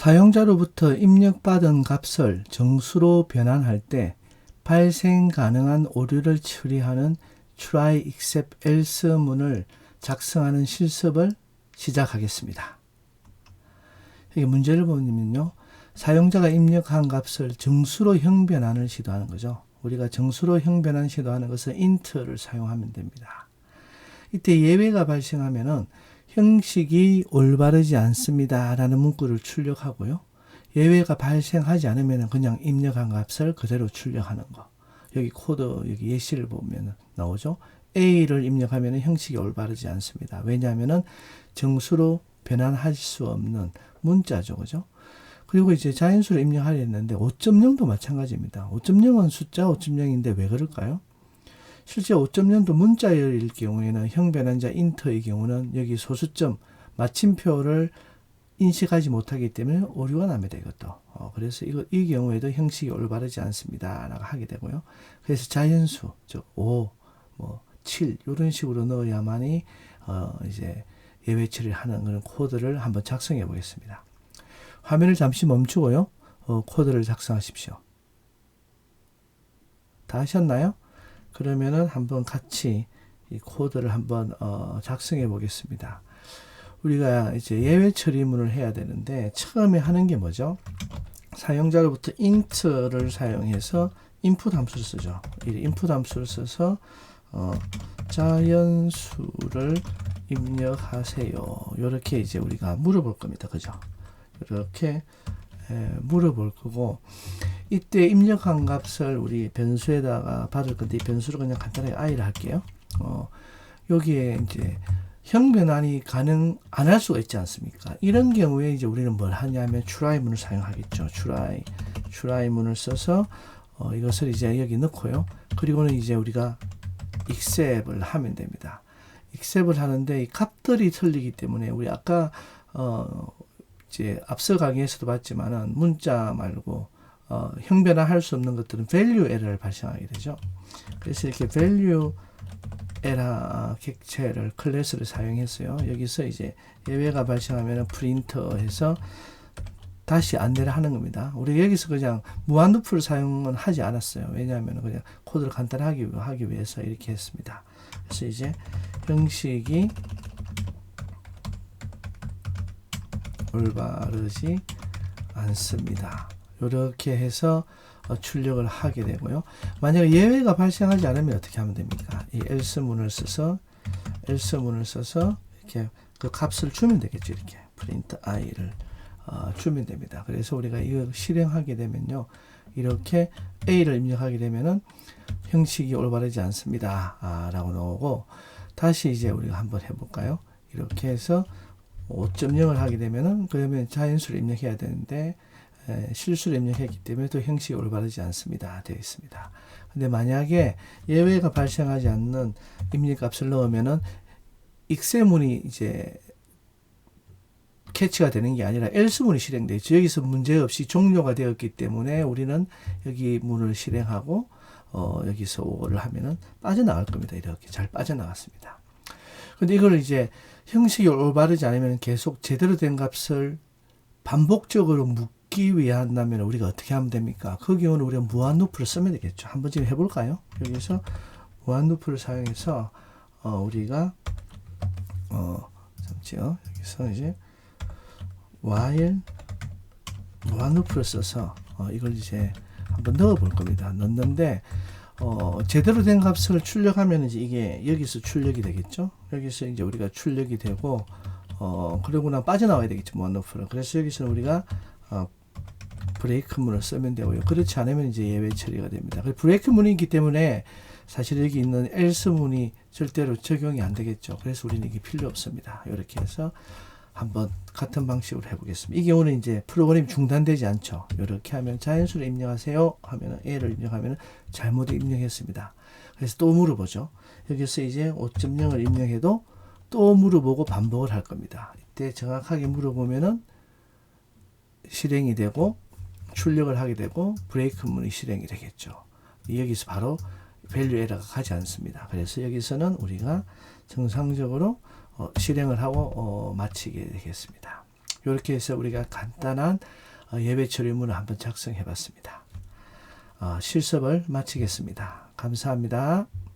사용자로부터 입력받은 값을 정수로 변환할 때 발생 가능한 오류를 처리하는 try except else 문을 작성하는 실습을 시작하겠습니다. 여기 문제를 보면요. 사용자가 입력한 값을 정수로 형변환을 시도하는 거죠. 우리가 정수로 형변환 시도하는 것은 int를 사용하면 됩니다. 이때 예외가 발생하면은 형식이 올바르지 않습니다 라는 문구를 출력하고요. 예외가 발생하지 않으면 그냥 입력한 값을 그대로 출력하는 거. 여기 코드, 여기 예시를 보면 나오죠. A를 입력하면 형식이 올바르지 않습니다. 왜냐하면 정수로 변환할 수 없는 문자죠. 그죠? 그리고 이제 자연수를 입력하려 했는데 5.0도 마찬가지입니다. 5.0은 숫자 5.0인데 왜 그럴까요? 실제 5.0도 문자일 경우에는 형변환자 인트의 경우는 여기 소수점 마침표를 인식하지 못하기 때문에 오류가 납니다. 이것도. 그래서 이 경우에도 형식이 올바르지 않습니다. 라고 하게 되고요. 그래서 자연수, 즉 5, 7 이런 식으로 넣어야만이 이제 예외 처리를 하는 그런 코드를 한번 작성해 보겠습니다. 화면을 잠시 멈추고요. 코드를 작성하십시오. 다 하셨나요? 그러면은 한번 같이 이 코드를 한번 작성해 보겠습니다. 우리가 이제 예외 처리문을 해야 되는데 처음에 하는 게 뭐죠? 사용자로부터 int를 사용해서 input 함수를 쓰죠. 이 input 함수를 써서 자연수를 입력하세요. 이렇게 이제 우리가 물어볼 겁니다. 그죠? 이렇게 물어볼 거고 이때 입력한 값을 우리 변수에다가 받을 건데 이 변수를 그냥 간단하게 i를 할게요. 여기에 이제 형변환이 가능 안 할 수가 있지 않습니까? 이런 경우에 이제 우리는 뭘 하냐면 try 문을 사용하겠죠. try 문을 써서 이것을 이제 여기 넣고요. 그리고는 이제 우리가 except을 하면 됩니다. except을 하는데 이 값들이 틀리기 때문에 우리 아까 이제 앞서 강의에서도 봤지만은 문자 말고 형변화할 수 없는 것들은 value error를 발생하게 되죠. 그래서 이렇게 value error 객체를 클래스를 사용했어요. 여기서 이제 예외가 발생하면 프린터해서 다시 안내를 하는 겁니다. 우리 여기서 그냥 무한 루프를 사용은 하지 않았어요. 왜냐하면 그냥 코드를 간단하게 하기 위해서 이렇게 했습니다. 그래서 이제 형식이 올바르지 않습니다. 이렇게 해서 출력을 하게 되고요. 만약에 예외가 발생하지 않으면 어떻게 하면 됩니까? 이 else 문을 써서 이렇게 그 값을 주면 되겠죠. 이렇게 print i를 주면 됩니다. 그래서 우리가 이걸 실행하게 되면요. 이렇게 a를 입력하게 되면은 형식이 올바르지 않습니다. 라고 나오고 다시 이제 우리가 한번 해볼까요? 이렇게 해서 5.0을 하게 되면은 그러면 자연수를 입력해야 되는데 실수를 입력했기 때문에 또 형식이 올바르지 않습니다. 되어 있습니다. 근데 만약에 예외가 발생하지 않는 입력값을 넣으면은 except문이 이제 캐치가 되는 게 아니라 else 문이 실행되죠. 여기서 문제없이 종료가 되었기 때문에 우리는 여기 문을 실행하고 여기서 5를 하면은 빠져나갈 겁니다. 이렇게 잘 빠져나갔습니다. 근데 이걸 이제 형식이 올바르지 않으면 계속 제대로 된 값을 반복적으로 묻기 위한다면 우리가 어떻게 하면 됩니까? 그 경우는 우리가 무한 루프를 쓰면 되겠죠. 한번 지금 해볼까요? 여기서 무한 루프를 사용해서 우리가 잠시요. 여기서 이제 while 무한 루프를 써서 이걸 이제 한번 넣어 볼 겁니다. 넣는데 제대로 된 값을 출력하면 이제 이게 여기서 출력이 되겠죠. 여기서 이제 우리가 출력이 되고 그러고나 빠져나와야 되겠죠. 무한 루프를. 그래서 여기서 우리가 브레이크 문을 쓰면 되고요. 그렇지 않으면 이제 예외 처리가 됩니다. 브레이크 문이기 때문에 사실 여기 있는 else 문이 절대로 적용이 안 되겠죠. 그래서 우리는 이게 필요 없습니다. 이렇게 해서 한번 같은 방식으로 해보겠습니다. 이 경우는 이제 프로그램이 중단되지 않죠. 이렇게 하면 자연수를 입력하세요 하면 A를 입력하면 잘못 입력했습니다. 그래서 또 물어보죠. 여기서 이제 5.0을 입력해도 또 물어보고 반복을 할 겁니다. 이때 정확하게 물어보면은 실행이 되고 출력을 하게 되고 브레이크 문이 실행이 되겠죠. 여기서 바로 value error가 가지 않습니다. 그래서 여기서는 우리가 정상적으로 실행을 하고 마치게 되겠습니다. 이렇게 해서 우리가 간단한 예배 처리문을 한번 작성해 봤습니다. 실습을 마치겠습니다. 감사합니다.